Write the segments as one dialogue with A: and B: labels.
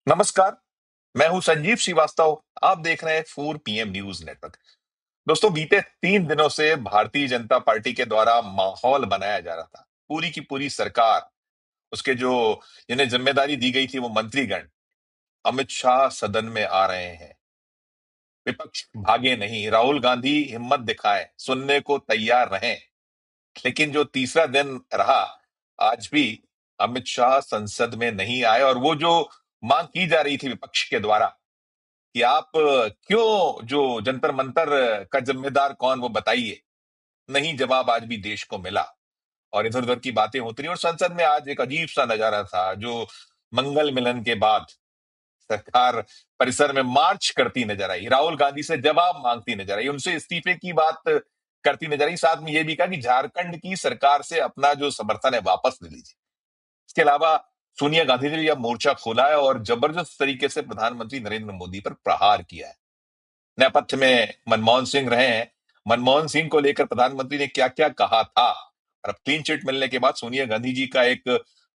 A: नमस्कार। मैं हूं संजीव श्रीवास्तव। आप देख रहे हैं 4 PM न्यूज नेटवर्क। दोस्तों, बीते 3 दिनों से भारतीय जनता पार्टी के द्वारा माहौल बनाया जा रहा था। पूरी की पूरी सरकार, उसके जो जिन्हें जिम्मेदारी दी गई थी वो मंत्रीगण, अमित शाह सदन में आ रहे हैं, विपक्ष भागे नहीं, राहुल गांधी हिम्मत दिखाए, सुनने को तैयार रहें। लेकिन जो तीसरा दिन रहा, आज भी अमित शाह संसद में नहीं आए। और वो जो मांग की जा रही थी विपक्ष के द्वारा कि आप क्यों, जो जंतर मंतर का जिम्मेदार कौन, वो बताइए, नहीं जवाब आज भी देश को मिला। और इधर उधर की बातें होती रही और संसद में आज एक अजीब सा नजारा था, जो मंगल मिलन के बाद सरकार परिसर में मार्च करती नजर आई, राहुल गांधी से जवाब मांगती नजर आई, उनसे इस्तीफे की बात करती नजर आई। साथ में यह भी कहा कि झारखंड की सरकार से अपना जो समर्थन है वापस ले लीजिए। इसके अलावा सोनिया गांधी ने भी अब मोर्चा खोला है और जबरदस्त तरीके से प्रधानमंत्री नरेंद्र मोदी पर प्रहार किया है। नेपथ्य में मनमोहन सिंह रहे हैं। मनमोहन सिंह को लेकर प्रधानमंत्री ने क्या क्या कहा था, और अब क्लीन चिट मिलने के बाद सोनिया गांधी जी का एक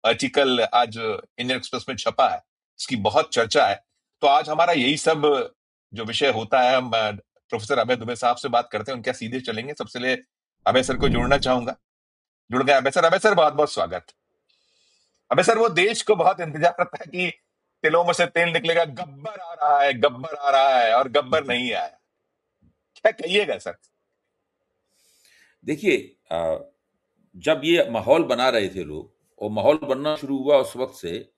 A: आर्टिकल आज इंडियन एक्सप्रेस में छपा है, इसकी बहुत चर्चा है। तो आज हमारा यही सब जो विषय होता है, हम प्रोफेसर अभय दुबे साहब से बात करते हैं, उनके सीधे चलेंगे। सबसे पहले अभय सर को जोड़ना चाहूंगा। जुड़ गए अभय सर। अभय सर, बहुत बहुत स्वागत। अबे सर, वो देश को बहुत इंतजार करता है कि तिलों में से तेल निकलेगा, गब्बर आ रहा है, गब्बर आ रहा है, और गब्बर नहीं आया। क्या कहिएगा सर?
B: देखिए, जब ये माहौल बना रहे थे लोग, और माहौल बनना शुरू हुआ उस वक्त से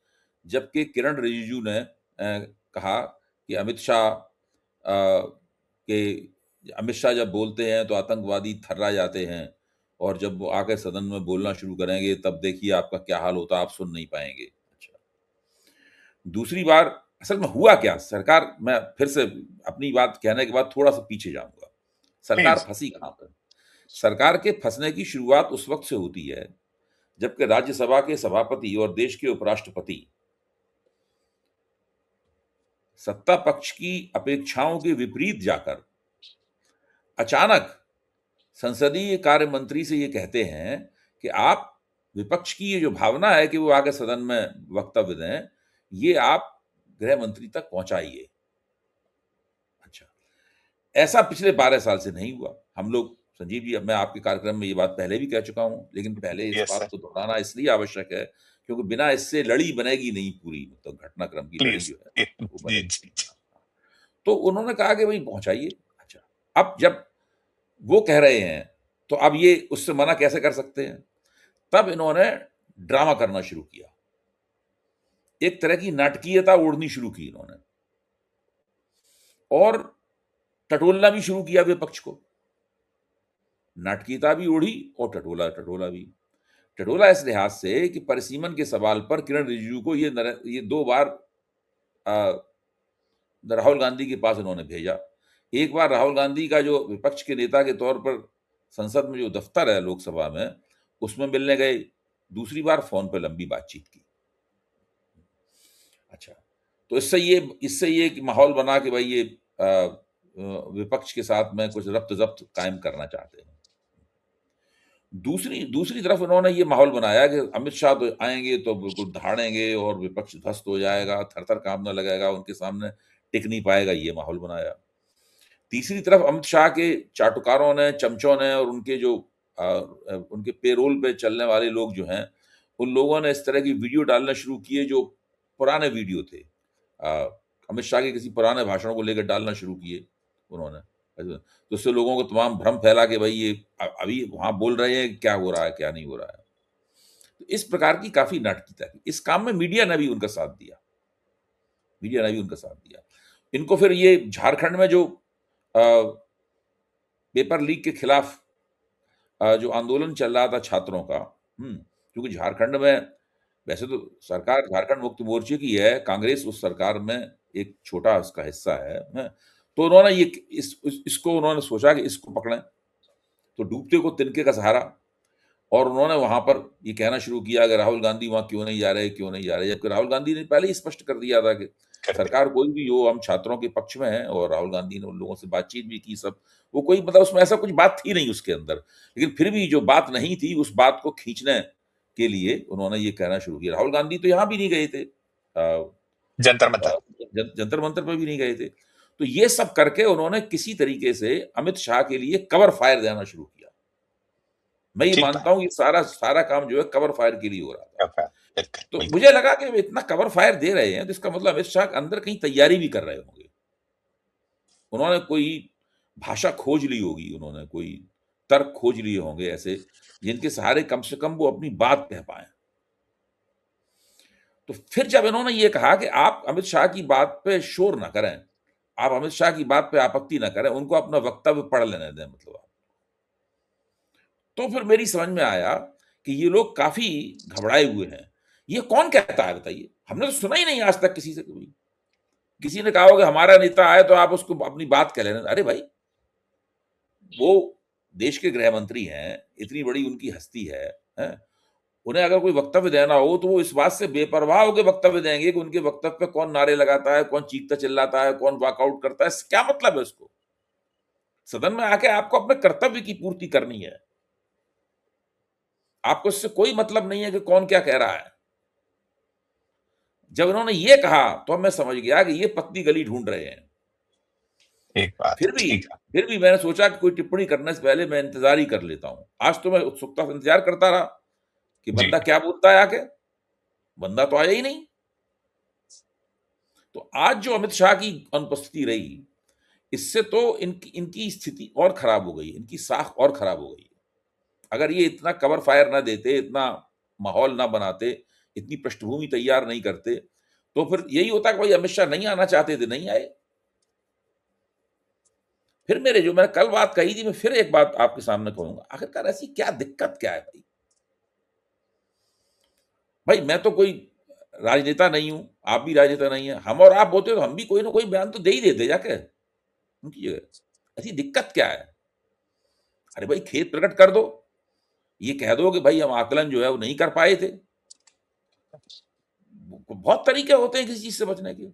B: जबकि किरण रिजिजू ने कहा कि अमित शाह जब बोलते हैं तो आतंकवादी थर्रा जाते हैं, और जब वो आकर सदन में बोलना शुरू करेंगे तब देखिए आपका क्या हाल होता है, आप सुन नहीं पाएंगे। अच्छा, दूसरी बार असल में हुआ क्या? सरकार, मैं फिर से अपनी बात कहने के बाद थोड़ा सा पीछे जाऊंगा। सरकार
A: प्लीज।
B: फंसी कहां पर? सरकार के फंसने की शुरुआत उस वक्त से होती है जबकि राज्यसभा के सभापति और देश के उपराष्ट्रपति सत्ता पक्ष की अपेक्षाओं के विपरीत जाकर अचानक संसदीय कार्य मंत्री से ये कहते हैं कि आप, विपक्ष की ये जो भावना है कि वो आगे सदन में वक्तव्य दें, ये आप गृह मंत्री तक पहुंचाइए। अच्छा, ऐसा पिछले 12 साल से नहीं हुआ। हम लोग, संजीव जी, अब मैं आपके कार्यक्रम में ये बात पहले भी कह चुका हूं, लेकिन पहले इस
A: यस
B: बात
A: सर।
B: को दोहराना इसलिए आवश्यक है क्योंकि बिना इससे लड़ी बनेगी नहीं, पूरी मतलब घटनाक्रम की लड़ी
A: प्लीज।
B: जो है वो
A: जी
B: बनेगी
A: जी
B: नहीं।
A: जी।
B: तो उन्होंने कहा कि भाई पहुंचाइए। अच्छा, अब जब वो कह रहे हैं तो अब ये उससे मना कैसे कर सकते हैं? तब इन्होंने ड्रामा करना शुरू किया, एक तरह की नाटकीयता ओढ़नी शुरू की इन्होंने, और टटोलना भी शुरू किया विपक्ष को। नाटकीयता भी ओढ़ी और टटोला टटोला भी। टटोला इस लिहाज से कि परिसीमन के सवाल पर किरण रिजिजू को ये 2 बार राहुल गांधी के पास उन्होंने भेजा। एक बार राहुल गांधी का जो विपक्ष के नेता के तौर पर संसद में जो दफ्तर है लोकसभा में, उसमें मिलने गए। दूसरी बार फोन पर लंबी बातचीत की। अच्छा, तो इससे ये कि माहौल बना कि भाई ये विपक्ष के साथ में कुछ रब्त ज़ब्त कायम करना चाहते हैं। दूसरी दूसरी तरफ उन्होंने ये माहौल बनाया कि अमित शाह तो आएंगे तो बिल्कुल दहाड़ेंगे और विपक्ष ध्वस्त हो जाएगा, थर-थर काँपने लगेगा, उनके सामने टिक नहीं पाएगा, ये माहौल बनाया। तीसरी तरफ अमित शाह के चाटुकारों ने, चमचों ने, और उनके जो उनके पेरोल पे चलने वाले लोग जो हैं, उन लोगों ने इस तरह की वीडियो डालना शुरू किए जो पुराने वीडियो थे। अमित शाह के किसी पुराने भाषणों को लेकर डालना शुरू किए उन्होंने। तो उससे लोगों को तमाम भ्रम फैला कि भाई ये अभी वहाँ बोल रहे हैं, क्या हो रहा है, क्या नहीं हो रहा है। तो इस प्रकार की काफ़ी नाटकीयता थी। इस काम में मीडिया ने भी उनका साथ दिया। मीडिया ने भी उनका साथ दिया। इनको फिर ये झारखंड में जो अ, पेपर लीक के खिलाफ जो आंदोलन चल रहा था छात्रों का, क्योंकि झारखंड में वैसे तो सरकार झारखंड मुक्ति मोर्चे की है, कांग्रेस उस सरकार में एक छोटा उसका हिस्सा है। तो उन्होंने ये इसको उन्होंने सोचा कि इसको पकड़ें, तो डूबते को तिनके का सहारा। और उन्होंने वहां पर ये कहना शुरू किया कि राहुल गांधी वहां क्यों नहीं जा रहे, क्यों नहीं जा रहे, जबकि राहुल गांधी ने पहले ही स्पष्ट कर दिया था कि
A: करेक्ट।
B: सरकार कोई भी हो, हम छात्रों के पक्ष में हैं। और राहुल गांधी ने उन लोगों से बातचीत भी की, सब। वो कोई मतलब उसमें ऐसा कुछ बात थी नहीं उसके अंदर, लेकिन फिर भी जो बात नहीं थी उस बात को खींचने के लिए उन्होंने ये कहना शुरू किया। राहुल गांधी तो यहाँ भी नहीं गए थे,
A: जंतर मंतर।
B: जंतर मंतर पर भी नहीं गए थे। तो ये सब करके उन्होंने किसी तरीके से अमित शाह के लिए कवर फायर देना शुरू किया। मैं ये
A: ठीक
B: मानता
A: बात।
B: हूं ये सारा सारा काम जो है कवर फायर के लिए हो रहा था।
A: बिल्कुल
B: तो
A: बिल्कुल।
B: मुझे लगा कि वे इतना कवर फायर दे रहे हैं तो इसका मतलब अमित शाह अंदर कहीं तैयारी भी कर रहे होंगे। उन्होंने कोई भाषा खोज ली होगी, उन्होंने कोई तर्क खोज लिए होंगे ऐसे, जिनके सहारे कम से कम वो अपनी बात कह पाएँ। तो फिर जब इन्होंने ये कहा कि आप अमित शाह की बात पे शोर ना करें, आप अमित शाह की बात पे आपत्ति ना करें, उनको अपना वक्तव्य पढ़ लेने दें मतलब आप। तो फिर मेरी समझ में आया कि ये लोग काफ़ी घबराए हुए हैं। ये कौन कहता है बताइए? हमने तो सुना ही नहीं आज तक किसी से कभी। किसी ने कहा होगा हमारा नेता आए तो आप उसको अपनी बात कह लेना। अरे भाई, वो देश के गृह मंत्री हैं, इतनी बड़ी उनकी हस्ती है, हैं? उन्हें अगर कोई वक्तव्य देना हो तो वो इस बात से बेपरवाह होकर वक्तव्य देंगे कि उनके वक्तव्य पे कौन नारे लगाता है, कौन चीखता चिल्लाता है, कौन वॉकआउट करता है, क्या मतलब है उसको? सदन में आके आपको अपने कर्तव्य की पूर्ति करनी है। आपको इससे कोई मतलब नहीं है कि कौन क्या कह रहा है। जब उन्होंने ये कहा तो मैं समझ गया कि ये पतली गली ढूंढ रहे हैं।
A: ठीक बात।
B: फिर भी
A: ठीक है।
B: फिर भी मैंने सोचा कि कोई टिप्पणी करने से पहले मैं इंतजार ही कर लेता हूं। आज तो मैं उत्सुकता से इंतजार करता रहा कि
A: जी।
B: बंदा क्या बोलता है आके। बंदा तो आया ही नहीं। तो आज जो अमित शाह की अनुपस्थिति रही, इससे तो इनकी इनकी स्थिति और खराब हो गई, इनकी साख और खराब हो गई। अगर ये इतना कवर फायर ना देते, इतना माहौल ना बनाते, इतनी पृष्ठभूमि तैयार नहीं करते, तो फिर यही होता कि भाई अमित शाह नहीं आना चाहते थे, नहीं आए। फिर मेरे जो मैंने कल बात कही थी, मैं फिर एक बात आपके सामने कहूंगा, आखिरकार ऐसी क्या दिक्कत क्या है भाई? भाई मैं तो कोई राजनेता नहीं हूं, आप भी राजनेता नहीं है, हम और आप होते तो हम भी कोई ना कोई बयान तो दे ही देते जाके उनकी जगह। ऐसी दिक्कत क्या है? अरे भाई खेद प्रकट कर दो, ये कह दो कि भाई हम आकलन जो है वो नहीं कर पाए थे। बहुत तरीके होते हैं किसी चीज से बचने के।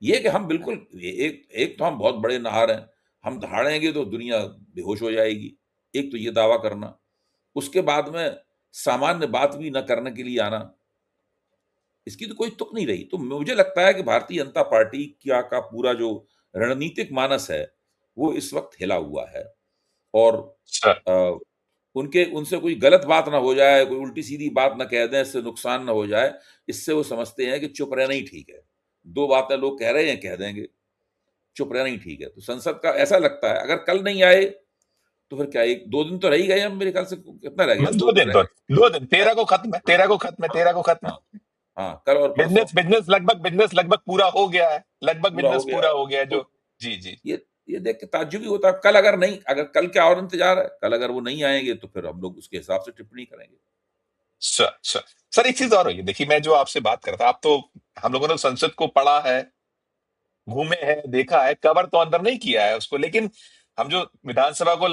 B: ये कि हम बिल्कुल एक एक तो हम बहुत बड़े नार हैं, हम दहाड़ेंगे तो दुनिया बेहोश हो जाएगी, एक तो ये दावा करना, उसके बाद में सामान्य बात भी न करने के लिए आना, इसकी तो कोई तुक नहीं रही। तो मुझे लगता है कि भारतीय जनता पार्टी क्या का पूरा जो रणनीतिक मानस है वो इस वक्त हिला हुआ है। और
A: सर।
B: अ, उनके उनसे कोई गलत बात ना हो जाए, कोई उल्टी सीधी बात ना कह दें, इससे नुकसान ना हो जाए, इससे वो समझते हैं कि चुप रहना ही ठीक है। दो बातें लोग कह रहे हैं, कह देंगे, चुप रहना ही ठीक है। तो संसद का ऐसा लगता है अगर कल नहीं आए तो फिर क्या, एक दो दिन तो रह ही गए हम, मेरे ख्याल से कितना रह गया,
A: बस
B: दो
A: दो
B: दिन
A: दिन,
B: रह गए।
A: 2 दिन,
B: हाँ,
A: 13 को खत्म है, 13 को खत्म है,
B: हाँ,
A: 13 को खत्म है।
B: हाँ, हाँ, कल और परसों
A: बिजनेस लगभग पूरा हो गया है, लगभग
B: पूरा हो
A: बिजनेस
B: गया
A: पूरा
B: है।
A: हो गया है
B: तो
A: जो। जी जी।
B: ये ये देख के ताज्जुब ही होता है। कल अगर नहीं, अगर कल क्या और इंतजार है, कल अगर वो नहीं आएंगे तो फिर हम लोग उसके हिसाब से टिप्पणी करेंगे।
A: सर एक चीज और हुई है, देखिए मैं जो आपसे बात कर रहा था, आप तो, हम लोगों ने संसद को पढ़ा है, घूमे हैं, देखा है, कवर तो अंदर नहीं किया है उसको, लेकिन हम जो विधानसभा को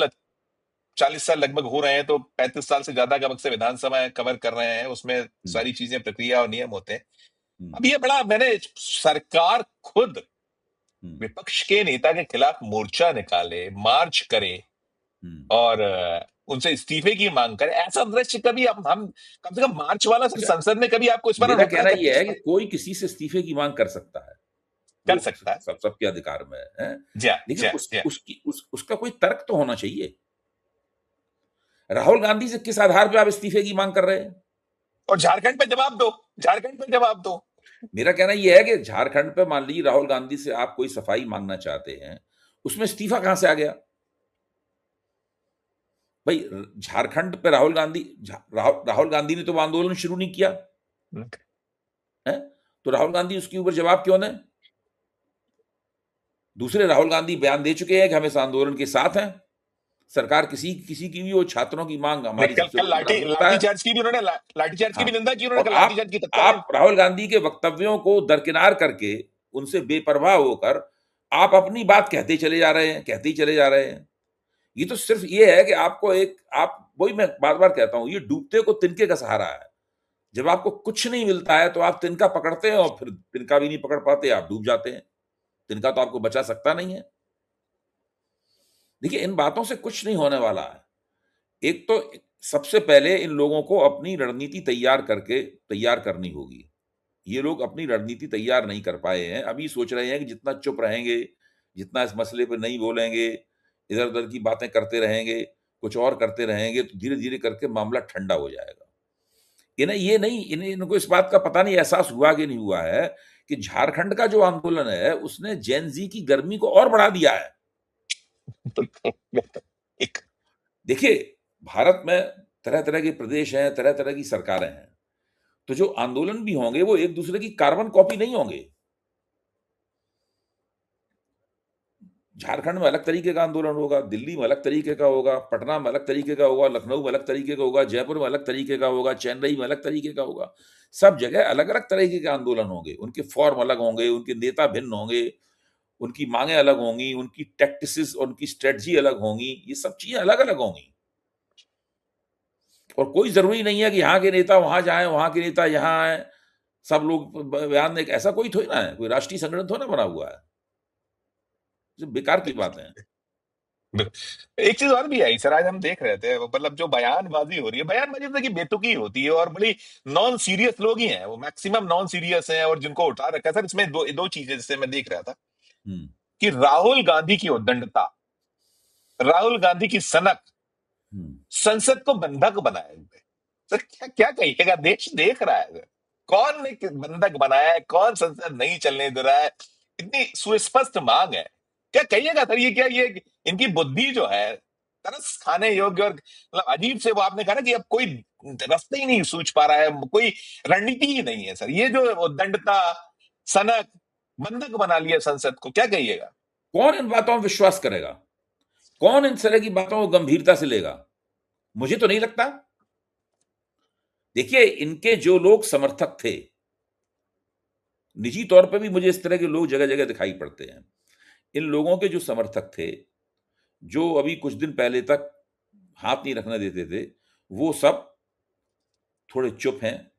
A: 40 साल लगभग हो रहे हैं, तो 35 साल से ज्यादा का वक्त से विधानसभा कवर कर रहे हैं, उसमें
B: हम्म,
A: सारी चीजें, प्रक्रिया और नियम होते हैं।
B: हम्म,
A: अब ये बड़ा, मैंने सरकार खुद
B: हम्म,
A: विपक्ष के नेता के खिलाफ मोर्चा निकाले, मार्च करे,
B: हम्म।
A: और उनसे इस्तीफे की मांग करे, ऐसा दृश्य कभी हम कम से कम मार्च वाला सर,
B: अच्छा,
A: संसद में कभी आपको इस पर
B: मेरा
A: रोका
B: कहना
A: कभी
B: ये
A: इस
B: है कि
A: पर
B: कोई किसी से इस्तीफे की मांग कर सकता है,
A: कर
B: वो
A: सकता है?
B: सबके अधिकार में है।
A: जी
B: लेकिन
A: जी
B: उस
A: जी।
B: उसकी उसका कोई तर्क तो होना चाहिए। राहुल गांधी से किस आधार पे आप इस्तीफे की मांग कर रहे हैं?
A: और झारखंड पे जवाब दो, झारखंड पे जवाब दो।
B: मेरा कहना यह है कि झारखंड पे मान लीजिए राहुल गांधी से आप कोई सफाई मांगना चाहते हैं, उसमें इस्तीफा कहां से आ गया? भाई झारखंड पे राहुल गांधी ने तो वो आंदोलन शुरू नहीं किया है, तो राहुल गांधी उसके ऊपर जवाब क्यों दें? दूसरे राहुल गांधी बयान दे चुके हैं कि हम इस आंदोलन के साथ हैं। सरकार किसी किसी की भी वो छात्रों की मांग
A: नहीं,
B: हमारी
A: कल
B: सबसे
A: कल
B: बड़ी
A: लाठी
B: प्राथमिकता
A: लाठी
B: है।
A: चार्ज की भी उन्होंने, लाठी चार्ज की
B: हाँ,
A: भी निंदा की उन्होंने,
B: और
A: कल लाठी चार्ज की तत्कालीन।
B: आप राहुल गांधी के वक्तव्यों को दरकिनार करके, उनसे बेपरवाह होकर आप अपनी बात कहते चले जा रहे हैं, कहते ही चले जा रहे हैं। ये तो सिर्फ ये है कि आपको एक, आप वही मैं बार बार कहता हूं, ये डूबते को तिनके का सहारा है। जब आपको कुछ नहीं मिलता है तो आप तिनका पकड़ते हैं, और फिर तिनका भी नहीं पकड़ पाते, आप डूब जाते हैं। तिनका तो आपको बचा सकता नहीं है। देखिए, इन बातों से कुछ नहीं होने वाला है। एक तो सबसे पहले इन लोगों को अपनी रणनीति तैयार करनी होगी। ये लोग अपनी रणनीति तैयार नहीं कर पाए हैं। अभी सोच रहे हैं कि जितना चुप रहेंगे, जितना इस मसले पे नहीं बोलेंगे, इधर-उधर की बातें करते रहेंगे, कुछ और करते रहेंगे, तो धीरे-धीरे करके मामला ठंडा हो जाएगा। इन्हें ये नहीं इन्हें इनको इस बात का पता नहीं, एहसास हुआ कि नहीं हुआ है कि झारखंड का जो आंदोलन है, उसने जेन ज़ी की गर्मी को और बढ़ा दिया है।
A: एक
B: देखिए, भारत में तरह-तरह के प्रदेश हैं, तरह-तरह की सरकारें हैं। तो जो आंदोलन भी होंगे, वो एक-दूसरे की कार्बन कॉपी नहीं होंगे। झारखंड में अलग तरीके का आंदोलन होगा, दिल्ली में अलग तरीके का होगा, पटना में अलग तरीके का होगा, लखनऊ में अलग तरीके का होगा, जयपुर में अलग तरीके का होगा, चेन्नई में अलग तरीके का होगा। सब जगह अलग-अलग तरीके के आंदोलन होंगे, उनके फॉर्म अलग होंगे, उनके नेता भिन्न होंगे, उनकी माँगें अलग होंगी, उनकी टैक्टिसेस और उनकी स्ट्रैटेजी अलग होंगी, ये सब चीज़ें अलग-अलग होंगी। और कोई ज़रूरी नहीं है कि यहाँ के नेता वहाँ जाएँ, वहाँ के नेता यहाँ आएँ, सब लोग ब बयान दें, ऐसा कोई थोड़ी ना है, कोई राष्ट्रीय संगठन थोड़ी ना बना हुआ है। ये बेकार की बातें हैं।
A: एक चीज और भी आई सर, आज हम देख रहे थे, वो मतलब जो बयानबाजी हो रही है, बयानबाजी तो देखिए बेतुकी होती है और बड़ी नॉन सीरियस लोग ही हैं, वो मैक्सिमम नॉन सीरियस हैं और जिनको उठा रखा है सर। इसमें दो दो चीजें जैसे मैं देख रहा था
B: हुँ,
A: कि राहुल गांधी की उद्दंडता, राहुल गांधी की सनक,
B: हुँ।
A: संसद को बंधक बनाए हुए। सर क्या क्या कहिएगा, देश देख रहा है सर। कौन ने बंधक बनाया है, कौन संसद नहीं चलने दे रहा है, इतनी सुस्पष्ट मांग है। क्या कहिएगा सर, ये क्या ये इनकी बुद्धि जो है तरस खाने योग्य और मतलब अजीब से, वो आपने कहा ना कि अब कोई रास्ते ही नहीं सूझ पा रहा है, कोई रणनीति ही नहीं है सर। ये जो दंडता, सनक, बंधक बना लिया संसद को, क्या कहिएगा?
B: कौन इन बातों में विश्वास करेगा? कौन इन तरह की बातों को गंभीरता से लेगा? मुझे तो नहीं लगता। देखिए, इनके जो लोग समर्थक थे, निजी तौर पे भी मुझे इस तरह के लोग जगह-जगह दिखाई पड़ते हैं। इन लोगों के जो समर्थक थे, जो अभी कुछ दिन पहले तक हाथ नहीं रखने देते थे, वो सब थोड़े चुप हैं,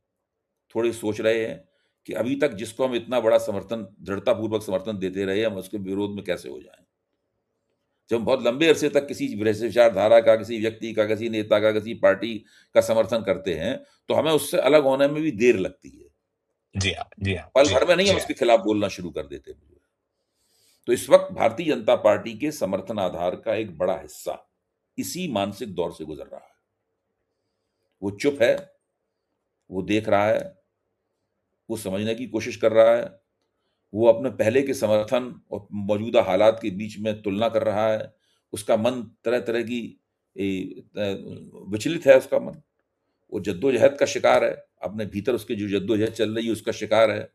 B: थोड़े सोच रहे हैं कि अभी तक जिसको हम इतना बड़ा समर्थन, दृढ़तापूर्वक समर्थन देते रहे, हम उसके विरोध में कैसे हो जाएँ? जब हम बहुत लंबे अरसे तक किसी विचारधारा का, किसी व्यक्ति का, किसी नेता का, किसी पार्टी का समर्थन करते हैं, तो हमें उससे अलग होने में भी देर लगती है।
A: जी हाँ, जी हाँ,
B: पल
A: जी
B: भर
A: हाँ,
B: में नहीं हम
A: जी हाँ।
B: उसके खिलाफ बोलना शुरू कर देते हैं। तो इस वक़्त भारतीय जनता पार्टी के समर्थन आधार का एक बड़ा हिस्सा इसी मानसिक दौर से गुज़र रहा है। वो चुप है, वो देख रहा है, वो समझने की कोशिश कर रहा है, वो अपने पहले के समर्थन और मौजूदा हालात के बीच में तुलना कर रहा है। उसका मन तरह-तरह की विचलित है उसका मन। वो जद्दोजहद का शिकार है, अपने भीतर उसकी जो जद्दोजहद चल रही है उसका शिकार है।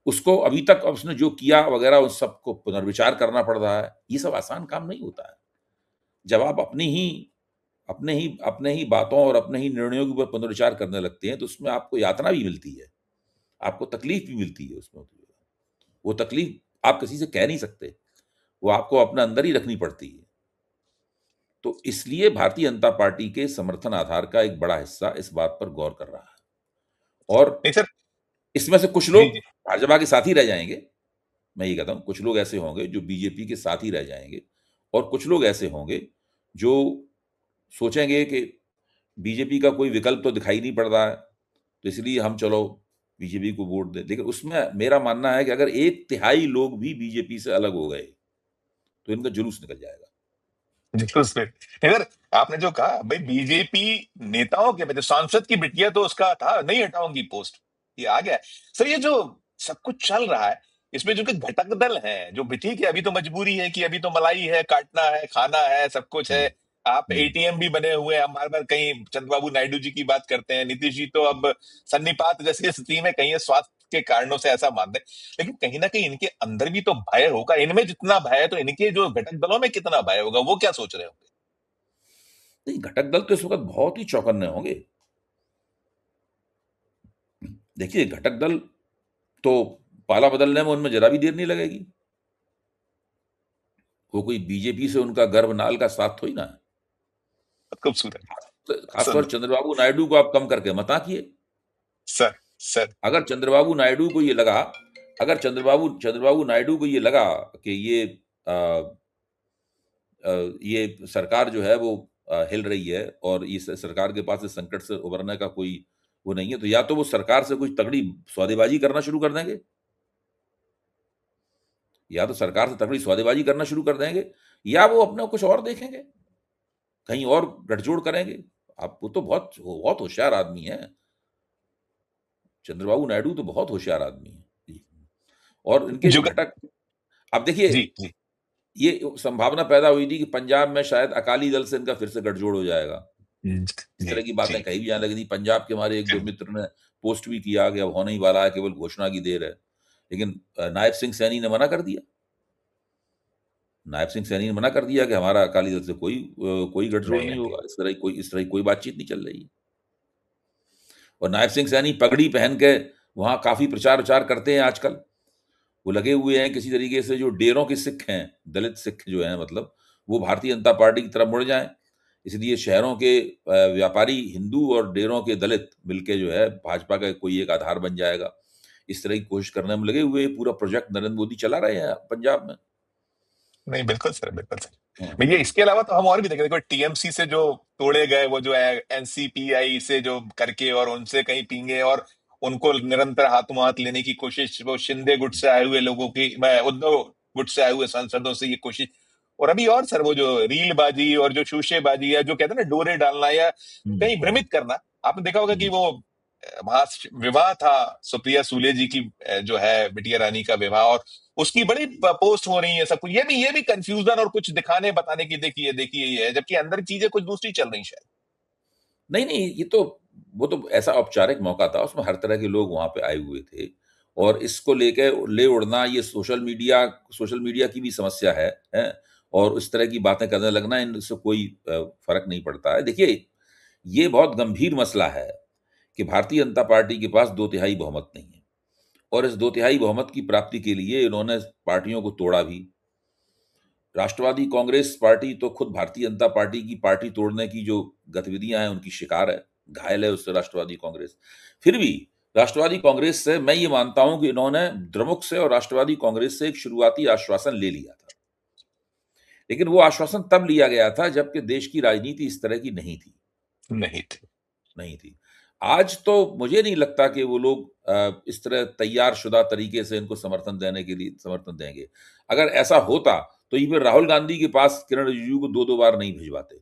B: उसको अभी तक उसने जो किया वगैरह उन सबको पुनर्विचार करना पड़ रहा है। ये सब आसान काम नहीं होता है। जब आप अपने ही बातों और अपने ही निर्णयों के ऊपर पुनर्विचार करने लगते हैं, तो उसमें आपको यातना भी मिलती है, आपको तकलीफ भी मिलती है उसमें। वो तकलीफ आप किसी से कह नहीं सकते, वो आपको अपने अंदर ही रखनी पड़ती है। तो इसलिए भारतीय जनता पार्टी के समर्थन आधार का एक बड़ा हिस्सा इस बात पर गौर कर रहा है और
A: नहीं सर।
B: इसमें से कुछ
A: जी
B: लोग
A: जी।
B: भाजपा के साथ ही रह जाएँगे। मैं ये कहता हूँ, कुछ लोग ऐसे होंगे जो बीजेपी के साथ ही रह जाएँगे और कुछ लोग ऐसे होंगे जो सोचेंगे कि बीजेपी का कोई विकल्प तो दिखाई नहीं पड़ रहा है, तो इसलिए हम चलो बीजेपी को वोट दें। लेकिन उसमें मेरा मानना है कि अगर 1/3 लोग भी बीजेपी से अलग हो गए, तो इनका जुलूस निकल जाएगा।
A: बिल्कुल सही। अगर आपने जो कहा भाई, बीजेपी नेताओं के वजह, सांसद की बिटिया तो उसका था नहीं हटाऊंगी पोस्ट, ये आ गया है। सर ये जो सब कुछ चल रहा है, इसमें जो कि घटक दल हैं, जो भी ठीक है, अभी तो मजबूरी है कि अभी तो मलाई है, काटना है, खाना है, सब कुछ
B: हुँ,
A: है। आप
B: हुँ।
A: एटीएम भी बने हुए हैं, हम बार बार कहीं चंद्रबाबू नायडू जी की बात करते हैं, नीतीश जी तो अब सन्निपात जैसी स्थिति में कहीं स्वास्थ्य के कारणों से ऐसा मान दें। लेकिन कहीं ना कहीं इनके अंदर भी तो भय होगा, इनमें जितना भय है तो इनके जो घटक दलों में कितना भय होगा, वो क्या सोच रहे होंगे?
B: नहीं, घटक दल तो इस वक़्त बहुत ही चौकन्ने होंगे। देखिए, घटक दल तो पाला बदलने में उनमें ज़रा भी देर नहीं लगेगी। वो कोई बीजेपी से उनका गर्भ-नाल का साथ थोड़ी ना है।
A: खूबसूरत।
B: खासतौर
A: सुंदर।
B: चंद्रबाबू नायडू को आप कम करके मत आँकिए।
A: Sir, sir.
B: अगर चंद्रबाबू नायडू को ये लगा अगर चंद्रबाबू नायडू को ये लगा कि अ ये सरकार जो है वो हिल रही है और इस सरकार के पास इस संकट से उभरने का कोई वो नहीं है। तो या तो वो सरकार से कुछ तगड़ी सौदेबाजी करना शुरू कर देंगे, या तो सरकार से तगड़ी सौदेबाजी करना शुरू कर देंगे, या वो अपना कुछ और देखेंगे, कहीं और गठजोड़ करेंगे। आप वो तो बहुत बहुत होशियार आदमी है, चंद्रबाबू नायडू तो बहुत होशियार आदमी है जी। और इनके जो
A: जुग
B: घटक, अब देखिए,
A: जी जी
B: ये संभावना पैदा हुई थी कि पंजाब में शायद अकाली दल से इनका फिर से गठजोड़ हो जाएगा। इस
A: जी
B: तरह की
A: जी
B: बातें कही भी जाने लगी थी। पंजाब के हमारे एक दो
A: जी
B: मित्र ने पोस्ट भी किया कि अब होने ही वाला है, केवल घोषणा की देर है। लेकिन नायब सिंह सैनी ने मना कर दिया। नायब सिंह सैनी ने मना कर दिया कि हमारा अकाली दल से कोई गठजोड़
A: नहीं
B: नहीं
A: नहीं
B: होगा, इस तरह की कोई बातचीत नहीं चल रही है। और नायब सिंह सैनी पगड़ी पहन के वहां काफी प्रचार विचार करते हैं आजकल। वो लगे हुए हैं किसी तरीके से जो डेरों के सिख हैं, दलित सिख जो हैं, मतलब वो भारतीय जनता पार्टी की तरफ मुड़ जाएं। इसलिए शहरों के व्यापारी हिंदू और डेरों के दलित मिलके जो है भाजपा का कोई एक आधार बन जाएगा, इस तरह की कोशिश करने में लगे हुए हैं। पूरा प्रोजेक्ट नरेंद्र मोदी चला रहे हैं पंजाब में।
A: नहीं, बिल्कुल सर, बिल्कुल सर।
B: हाँ,
A: भैया, इसके अलावा तो हम और भी देखें, देखो टीएमसी से जो तोड़े गए, वो जो है एनसीपीआई से जो करके और उनसे कहीं पींगे और उनको निरंतर हाथों हाथ लेने की कोशिश, वो शिंदे गुट से आए हुए लोगों की, मैं उद्धव गुट से आए हुए सांसदों से ये कोशिश, और अभी और सर वो जो रीलबाजी और जो शूशेबाजी, या जो कहते हैं ना डोरे डालना या कहीं
B: हम्म,
A: भ्रमित करना। आपने देखा होगा कि
B: हम्म।
A: वो वहां विवाह था, सुप्रिया सूले जी की जो है बिटिया रानी का विवाह, और उसकी बड़ी पोस्ट हो रही है सब कुछ। ये भी कंफ्यूजन और कुछ दिखाने बताने की, देखिए देखिए ये है, जबकि अंदर चीजें कुछ दूसरी चल रही शायद।
B: नहीं, नहीं, ये तो वो तो ऐसा औपचारिक मौका था, उसमें हर तरह के लोग वहाँ पे आए हुए थे। और इसको लेके ले उड़ना, ये सोशल मीडिया की भी समस्या है, हैं? और इस तरह की बातें करने लगना, इनसे कोई फ़र्क नहीं पड़ता है। देखिए, ये बहुत गंभीर मसला है कि भारतीय जनता पार्टी के पास 2 तिहाई बहुमत नहीं है, और इस 2 तिहाई बहुमत की प्राप्ति के लिए इन्होंने पार्टियों को तोड़ा भी। राष्ट्रवादी कांग्रेस पार्टी तो खुद भारतीय जनता पार्टी की पार्टी तोड़ने की जो गतिविधियां हैं उनकी शिकार है, घायल है उससे राष्ट्रवादी कांग्रेस। फिर भी राष्ट्रवादी कांग्रेस से मैं ये मानता हूं कि इन्होंने द्रमुक से और राष्ट्रवादी कांग्रेस से एक शुरुआती आश्वासन ले लिया था। लेकिन वो आश्वासन तब लिया गया था जबकि देश की राजनीति इस तरह की नहीं थी।
A: नहीं थे।
B: नहीं थी। आज तो मुझे नहीं लगता कि वो लोग इस तरह तैयार शुदा तरीके से इनको समर्थन देने के लिए समर्थन देंगे। अगर ऐसा होता तो ये फिर राहुल गांधी के पास किरण रिजिजू को 2-2 बार नहीं भिजवाते।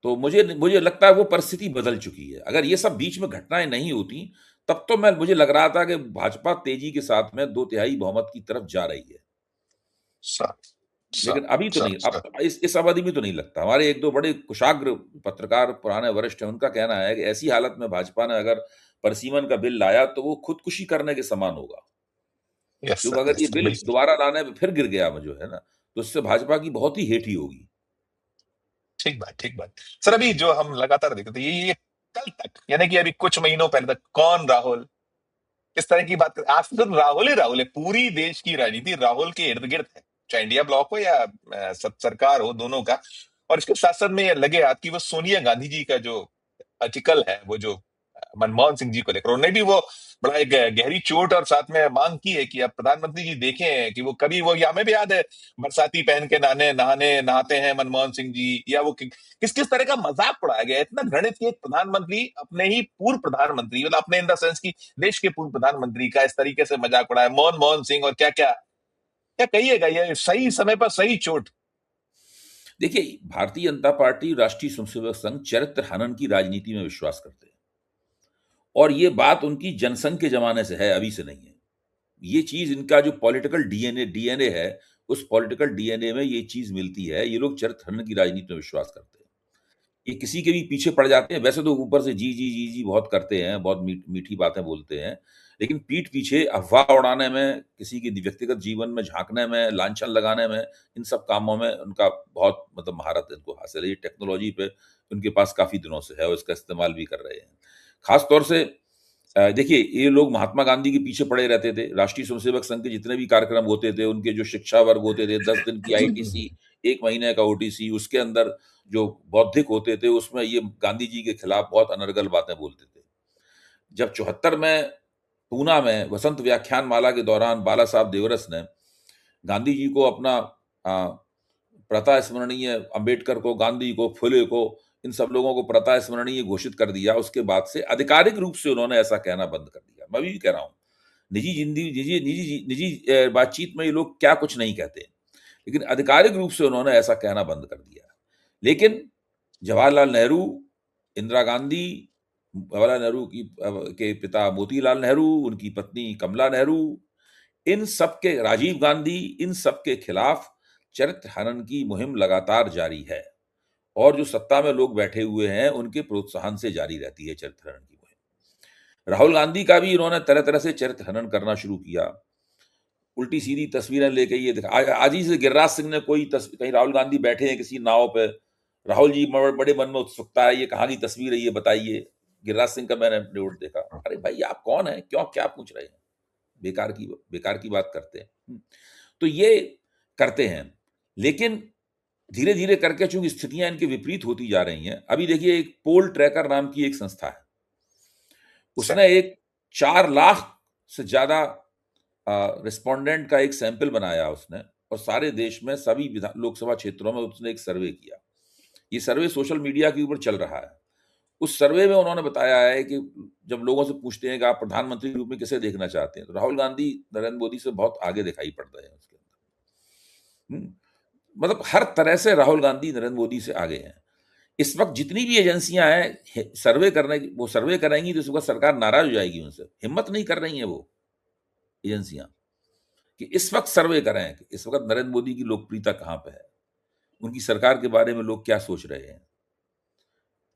B: तो मुझे लगता है वो परिस्थिति बदल चुकी है। अगर ये सब बीच में घटनाएँ नहीं होती, तब तो मुझे लग रहा था कि भाजपा तेजी के साथ में 2 तिहाई बहुमत की तरफ जा रही है।
A: सब
B: लेकिन
A: सब
B: अभी तो
A: सब
B: नहीं, अब
A: सब
B: इस अवधि में तो नहीं लगता। हमारे 1-2 बड़े कुशाग्र पत्रकार पुराने वरिष्ठ हैं, उनका कहना है कि ऐसी हालत में भाजपा ने अगर परसीमन का बिल लाया तो वो खुदकुशी करने के समान होगा।
A: यस
B: क्योंकि
A: सर,
B: अगर
A: यस
B: ये
A: सर,
B: बिल
A: बिल्कुल।
B: दोबारा लाने में फिर गिर गया जो है ना, तो उससे भाजपा की बहुत ही हेठी होगी।
A: ठीक बात, ठीक बात। सर, अभी जो हम लगातार देखते थे, ये कल तक, यानी कि अभी कुछ महीनों पहले तक, कौन राहुल, इस तरह की बात कर, आज तो सिर्फ राहुल ही राहुल है, पूरी देश की राजनीति राहुल के इर्द गिर्द है, चाहे इंडिया ब्लॉक हो या सरकार हो, दोनों का। और इसके साथ साथ में ये लगे हाथ की वो सोनिया गांधी जी का जो आर्टिकल है, वो जो मनमोहन सिंह जी को लेकर उन्होंने भी वो बड़ा एक गहरी चोट और साथ में मांग की है कि अब प्रधानमंत्री जी देखें कि वो कभी, वो या हमें भी याद है, बरसाती पहन के नहाते हैं मनमोहन सिंह जी, या वो किस किस तरह का मजाक उड़ाया गया है। इतना घृणित कि एक प्रधानमंत्री, अपने ही पूर्व प्रधानमंत्री, मतलब अपने इन द सेंस की देश के पूर्व प्रधानमंत्री का इस तरीके से मजाक उड़ाया, मनमोहन सिंह, और क्या क्या क्या कहिएगा, ये सही समय पर सही चोट।
B: देखिए, भारतीय जनता पार्टी, राष्ट्रीय स्वयंसेवक संघ चरित्र हनन की राजनीति में विश्वास करते हैं। और ये बात उनकी जनसंघ के ज़माने से है, अभी से नहीं है। ये चीज़, इनका जो पॉलिटिकल डीएनए है, उस पॉलिटिकल डीएनए में ये चीज़ मिलती है। ये लोग चरित्र हनन की राजनीति में विश्वास करते हैं। ये किसी के भी पीछे पड़ जाते हैं। वैसे तो ऊपर से जी, जी, जी, जी बहुत करते हैं, बहुत मीठी बातें बोलते हैं। लेकिन पीठ पीछे अफ़वाह उड़ाने में, किसी की व्यक्तिगत जीवन में झाँकने में, लांछन लगाने में, इन सब कामों में उनका बहुत मतलब महारत इनको हासिल है। ये टेक्नोलॉजी पे उनके पास काफ़ी दिनों से है और इसका इस्तेमाल भी कर रहे हैं। ख़ास तौर से देखिए, ये लोग महात्मा गांधी के पीछे पड़े रहते थे। राष्ट्रीय स्वयंसेवक संघ के जितने भी कार्यक्रम होते थे, उनके जो शिक्षा वर्ग होते थे, 10 दिन की आईटीसी, 1 महीने का ओटीसी, उसके अंदर जो बौद्धिक होते थे, उसमें ये गांधी जी के खिलाफ बहुत अनर्गल बातें बोलते थे। जब 74 में पूना में वसंत व्याख्यान माला के दौरान बाला साहब देवरस ने गांधी जी को अपना अ, प्रथा स्मरणीय, अंबेडकर को, गांधी को, फुले को, इन सब लोगों को प्रातः स्मरणीय घोषित कर दिया, उसके बाद से आधिकारिक रूप से उन्होंने ऐसा कहना बंद कर दिया। मैं अभी भी कह रहा हूँ, निजी जिंदगी निजी निजी निजी बातचीत में ये लोग क्या कुछ नहीं कहते, लेकिन आधिकारिक रूप से उन्होंने ऐसा कहना बंद कर दिया। लेकिन जवाहरलाल नेहरू, इंदिरा गांधी, जवाहरलाल नेहरू के पिता मोतीलाल नेहरू, उनकी पत्नी कमला नेहरू, इन सब के, राजीव गांधी, इन सब के खिलाफ चरित्र हनन की मुहिम लगातार जारी है, और जो सत्ता में लोग बैठे हुए हैं उनके प्रोत्साहन से जारी रहती है चरित्र हनन की मुहिम। राहुल गांधी का भी इन्होंने तरह तरह से चरित्र हनन करना शुरू किया, उल्टी सीधी तस्वीरें लेके ये दिखा। आज ही से गिरिराज सिंह ने कोई कहीं राहुल गांधी बैठे हैं किसी नाव पे, राहुल जी बड़े मन में उत्सुकता है, ये कहाँ की तस्वीर है ये बताइए। गिरिराज सिंह का मैंने नोट देखा, अरे भाई आप कौन है, क्यों क्या पूछ रहे हैं, बेकार की बात करते हैं। तो ये करते हैं, लेकिन धीरे धीरे करके चूंकि स्थितियां इनके विपरीत होती जा रही हैं। अभी देखिए, एक पोल ट्रैकर नाम की एक संस्था है,
A: सर।
B: उसने एक 4 लाख से ज्यादा रिस्पोंडेंट का एक सैंपल बनाया उसने, और सारे देश में सभी लोकसभा क्षेत्रों में उसने एक सर्वे किया। ये सर्वे सोशल मीडिया के ऊपर चल रहा है। उस सर्वे में उन्होंने बताया है कि जब लोगों से पूछते हैं कि आप प्रधानमंत्री के रूप में किसे देखना चाहते हैं, तो राहुल गांधी नरेंद्र मोदी से बहुत आगे दिखाई पड़ रहे हैं उसके अंदर। मतलब हर तरह से राहुल गांधी नरेंद्र मोदी से आगे हैं। इस वक्त जितनी भी एजेंसियां हैं सर्वे करने की, वो सर्वे कराएंगी तो इस वक्त सरकार नाराज हो जाएगी उनसे, हिम्मत नहीं कर रही है वो एजेंसियां कि इस वक्त सर्वे कराएं कि इस वक्त नरेंद्र मोदी की लोकप्रियता कहां पे है, उनकी सरकार के बारे में लोग क्या सोच रहे हैं,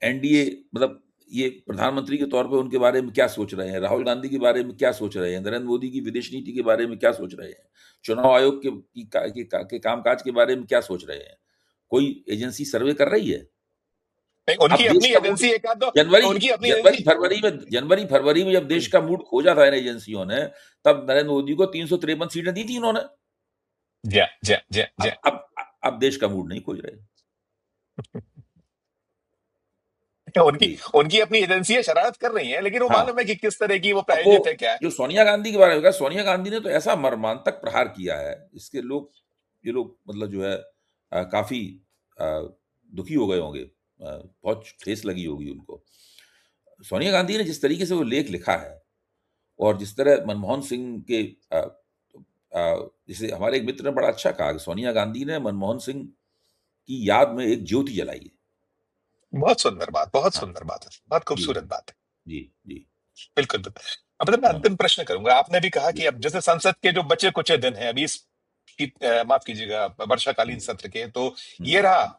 B: एनडीए मतलब ये प्रधानमंत्री के तौर पे उनके बारे में क्या सोच रहे हैं, राहुल गांधी के बारे में क्या सोच रहे हैं, नरेंद्र मोदी की विदेश नीति के बारे में क्या सोच रहे हैं, चुनाव आयोग के कामकाज के बारे में क्या सोच रहे हैं। कोई एजेंसी सर्वे कर रही है?
A: नहीं,
B: अब
A: उनकी
B: देश
A: अपनी
B: का मूड,
A: एजेंसी एक आध दो।
B: जनवरी
A: उनकी अपनी
B: जनवरी
A: एजेंसी।
B: जनवरी फरवरी में जब देश का मूड खोजा था इन एजेंसियों ने, तब नरेंद्र मोदी को 353 सीटें दी थी उन्होंने।
A: जा जा जा जा।
B: अब देश का मूड नहीं खोज रहे।
A: उनकी
B: जी।
A: उनकी अपनी एजेंसियां शरारत कर रही हैं, लेकिन वो
B: हाँ।
A: मालूम है कि किस तरह की वो
B: अब वो
A: प्रायोजित है, क्या है।
B: जो सोनिया गांधी के बारे में कहा, सोनिया गांधी ने तो ऐसा मर्मांतक प्रहार किया है, इसके लोग, ये लोग मतलब जो है काफी अ, दुखी हो गए होंगे, बहुत ठेस लगी होगी उनको। सोनिया गांधी ने जिस तरीके से वो लेख लिखा है, और जिस तरह मनमोहन सिंह के जैसे हमारे एक मित्र ने बड़ा अच्छा कहा कि सोनिया गांधी ने मनमोहन सिंह की याद में एक ज्योति जलाई है।
A: बहुत सुंदर बात, बहुत
B: हाँ।
A: सुंदर बात है, बहुत
B: जी।
A: खूबसूरत बात है।
B: जी। जी।
A: बिल्कुल बिल्कुल। अब मतलब मैं
B: हाँ।
A: अंतिम प्रश्न करूंगा। आपने भी कहा
B: जी।
A: कि अब जैसे संसद के जो बचे कुछ दिन हैं अभी इस माफ कीजिएगा, वर्षाकालीन
B: हम्म।
A: सत्र के, तो ये
B: हम्म।
A: रहा।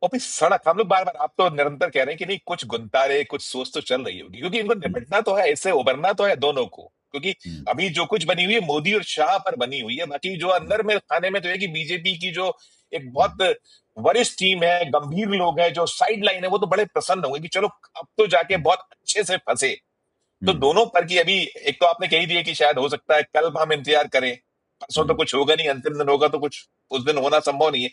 A: और फिर सड़क, हम लोग बार बार, आप तो निरंतर कह रहे हैं कि नहीं, कुछ गुंतारे, कुछ सोच तो चल रही होगी, क्योंकि इनको
B: हम्म।
A: निपटना तो है, इससे उबरना तो है दोनों को। क्योंकि
B: हम्म।
A: अभी जो कुछ बनी हुई है मोदी और शाह पर बनी हुई है, बाकी जो
B: हम्म।
A: अंदर में खाने में तो है कि बीजेपी की जो एक
B: हम्म।
A: बहुत वरिष्ठ टीम है, गंभीर लोग हैं, जो साइड लाइन है, वो तो बड़े प्रसन्न होंगे कि चलो अब तो जाके
B: हम्म।
A: बहुत अच्छे से फंसे। तो
B: हम्म।
A: दोनों पर की अभी, एक तो आपने कही दिया कि शायद हो सकता है कल हम इंतजार करें, परसों तो
B: हम्म।
A: कुछ होगा नहीं, अंतिम दिन होगा तो कुछ उस दिन होना संभव नहीं है।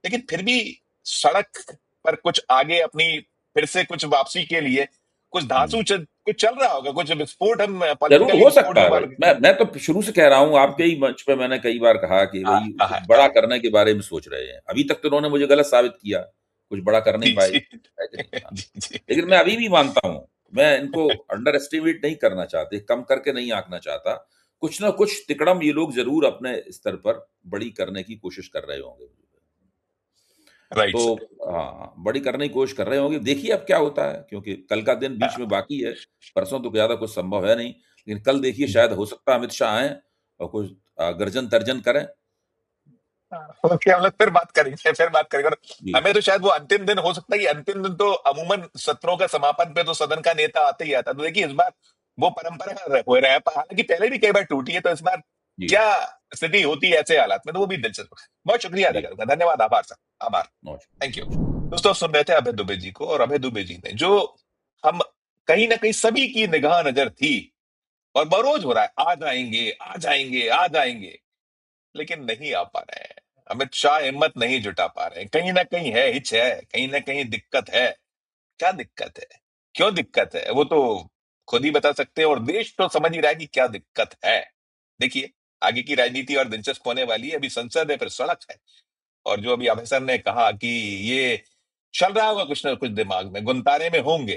A: लेकिन फिर भी सड़क पर कुछ आगे अपनी फिर से कुछ वापसी के लिए कुछ
B: हम्म।
A: कुछ चल रहा होगा, कुछ विस्फोट, हम
B: जरूर
A: पॉलिटिकली
B: हो
A: विस्फोट
B: सकता
A: की
B: है भाई,
A: बात।
B: मैं तो शुरू से कह रहा हूँ, आपके ही मंच पे मैंने कई बार कहा कि
A: हाँ
B: भाई
A: हाँ
B: कुछ
A: हाँ।
B: बड़ा करने के बारे में सोच रहे हैं। अभी तक तो उन्होंने मुझे गलत साबित किया, कुछ बड़ा कर नहीं
A: जी
B: पाए,
A: जी।
B: है कि नहीं? हाँ।
A: जी जी।
B: लेकिन मैं अभी भी मानता हूँ, मैं इनको अंडर एस्टिमेट नहीं करना चाहते, कम करके नहीं आंकना चाहता। कुछ ना कुछ तिकड़म ये लोग जरूर अपने स्तर पर बड़ी करने की कोशिश कर रहे होंगे।
A: राइट
B: तो
A: सर।
B: हाँ, बड़ी करने की कोशिश कर रहे होंगे, देखिए अब क्या होता है, क्योंकि कल का दिन बीच में बाकी है, परसों तो ज्यादा कुछ संभव है नहीं, लेकिन कल देखिए शायद हो सकता है अमित शाह आए और कुछ गर्जन तर्जन करें।
A: ओके, हम लोग फिर बात करेंगे, फिर बात करेंगे। और
B: जी।
A: हमें तो शायद वो अंतिम दिन हो सकता है कि अंतिम दिन तो अमूमन सत्रों का समापन पे तो सदन का नेता आते ही आता है। तो देखिए इस बार वो परंपरा हो रहा है, हालांकि पहले भी कई बार टूटी है, तो इस बार
B: जी।
A: क्या स्थिति होती है ऐसे हालात में, तो वो भी दिलचस्प है। बहुत शुक्रिया अदा
B: राइट।
A: करूंगा, धन्यवाद, आभार सर, आभार।
B: नमस्कार।
A: Thank you.
B: नमस्कार।
A: दोस्तों, आप सुन रहे थे अभय दुबे जी को, और अभय दुबे जी ने जो हम कहीं ना कहीं सभी की निगाह नजर थी, और बरोज हो रहा है, आ जाएंगे आ जाएंगे आ जाएंगे, लेकिन नहीं आ पा रहे हैं। अमित शाह हिम्मत नहीं जुटा पा रहे हैं, कहीं ना कहीं है, हिच है, कहीं ना कहीं दिक्कत है। क्या दिक्कत है, क्यों दिक्कत है, वो तो खुद ही बता सकते हैं, और देश तो समझ ही रहा है कि क्या दिक्कत है। देखिए, आगे की राजनीति और दिलचस्प होने वाली है। अभी संसद है, फिर सड़क है, और जो अभी अभय सर ने कहा कि ये चल रहा होगा कुछ ना कुछ दिमाग में, गुंतारे में होंगे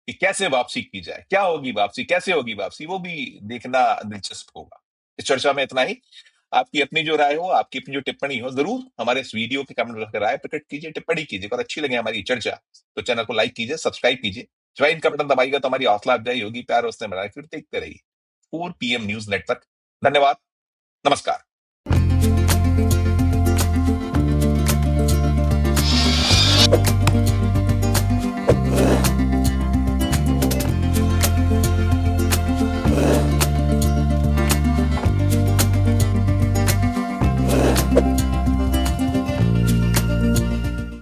A: कि कैसे वापसी की जाए, क्या होगी वापसी, कैसे होगी वापसी, वो भी देखना दिलचस्प होगा। इस चर्चा में इतना ही। आपकी अपनी जो राय हो, आपकी अपनी जो टिप्पणी हो, जरूर हमारे इस वीडियो के कमेंट में राय प्रकट कीजिए, टिप्पणी कीजिए। और अच्छी लगे हमारी चर्चा तो चैनल को लाइक कीजिए, सब्सक्राइब कीजिए, ज्वाइन का बटन दबाइएगा तो हमारी हौसला अफजाई होगी। प्यार उसने बनाए, फिर देखते रहिए 4 PM न्यूज नेटवर्क। धन्यवाद, नमस्कार।